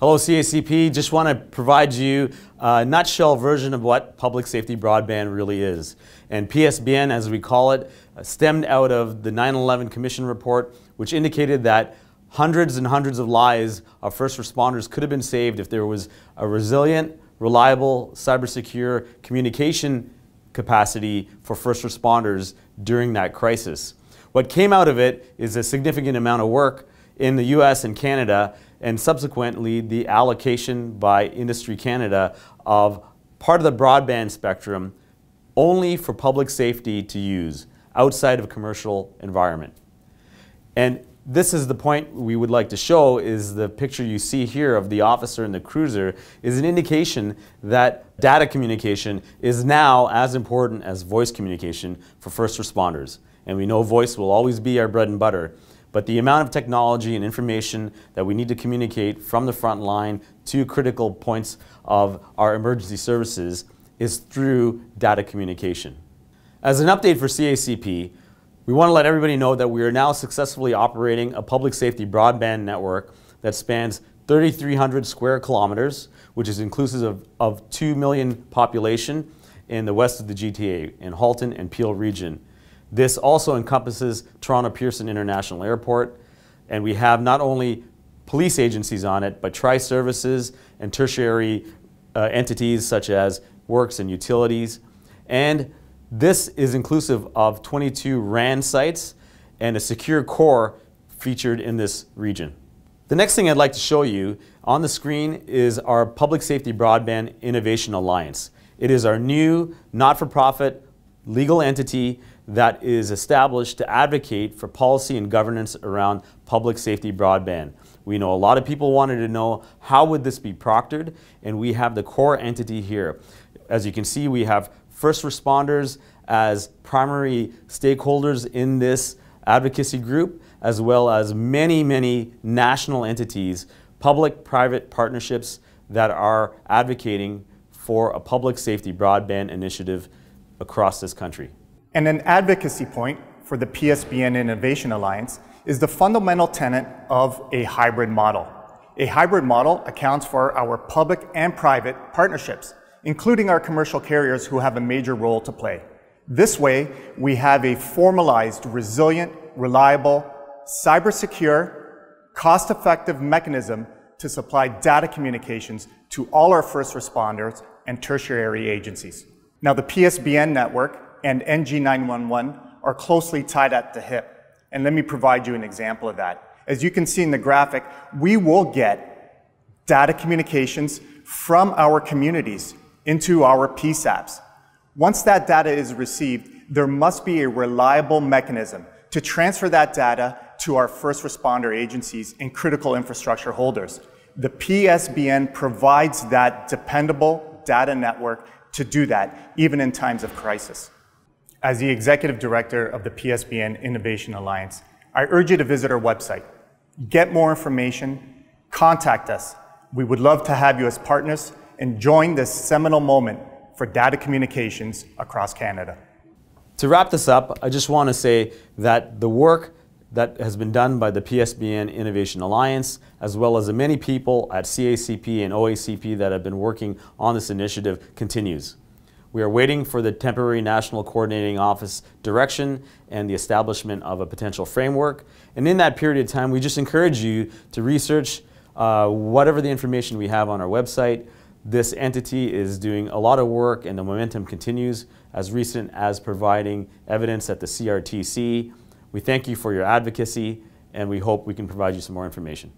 Hello CACP, just want to provide you a nutshell version of what public safety broadband really is. And PSBN, as we call it, stemmed out of the 9/11 Commission report, which indicated that hundreds and hundreds of lives of first responders could have been saved if there was a resilient, reliable, cyber-secure communication capacity for first responders during that crisis. What came out of it is a significant amount of work in the US and Canada, and subsequently the allocation by Industry Canada of part of the broadband spectrum only for public safety to use outside of a commercial environment. And this is the point we would like to show, is the picture you see here of the officer in the cruiser is an indication that data communication is now as important as voice communication for first responders. And we know voice will always be our bread and butter, but the amount of technology and information that we need to communicate from the front line to critical points of our emergency services is through data communication. As an update for CACP, we want to let everybody know that we are now successfully operating a public safety broadband network that spans 3,300 square kilometers, which is inclusive of 2 million population in the west of the GTA, in Halton and Peel region. This also encompasses Toronto Pearson International Airport, and we have not only police agencies on it, but tri-services and tertiary entities such as works and utilities. And this is inclusive of 22 RAN sites and a secure core featured in this region. The next thing I'd like to show you on the screen is our Public Safety Broadband Innovation Alliance. It is our new not-for-profit legal entity that is established to advocate for policy and governance around public safety broadband. We know a lot of people wanted to know how would this be proctored, and we have the core entity here. As you can see, we have first responders as primary stakeholders in this advocacy group, as well as many, many national entities, public-private partnerships that are advocating for a public safety broadband initiative across this country. And an advocacy point for the PSBN Innovation Alliance is the fundamental tenet of a hybrid model. A hybrid model accounts for our public and private partnerships, including our commercial carriers who have a major role to play. This way, we have a formalized, resilient, reliable, cyber-secure, cost-effective mechanism to supply data communications to all our first responders and tertiary agencies. Now, the PSBN network and NG911 are closely tied at the hip. And let me provide you an example of that. As you can see in the graphic, we will get data communications from our communities into our PSAPs. Once that data is received, there must be a reliable mechanism to transfer that data to our first responder agencies and critical infrastructure holders. The PSBN provides that dependable data network to do that, even in times of crisis. As the Executive Director of the PSBN Innovation Alliance, I urge you to visit our website. Get more information, contact us. We would love to have you as partners and join this seminal moment for data communications across Canada. To wrap this up, I just want to say that the work that has been done by the PSBN Innovation Alliance, as well as the many people at CACP and OACP that have been working on this initiative, continues. We are waiting for the temporary National Coordinating Office direction and the establishment of a potential framework. And in that period of time, we just encourage you to research whatever the information we have on our website. This entity is doing a lot of work, and the momentum continues, as recent as providing evidence at the CRTC. We thank you for your advocacy, and we hope we can provide you some more information.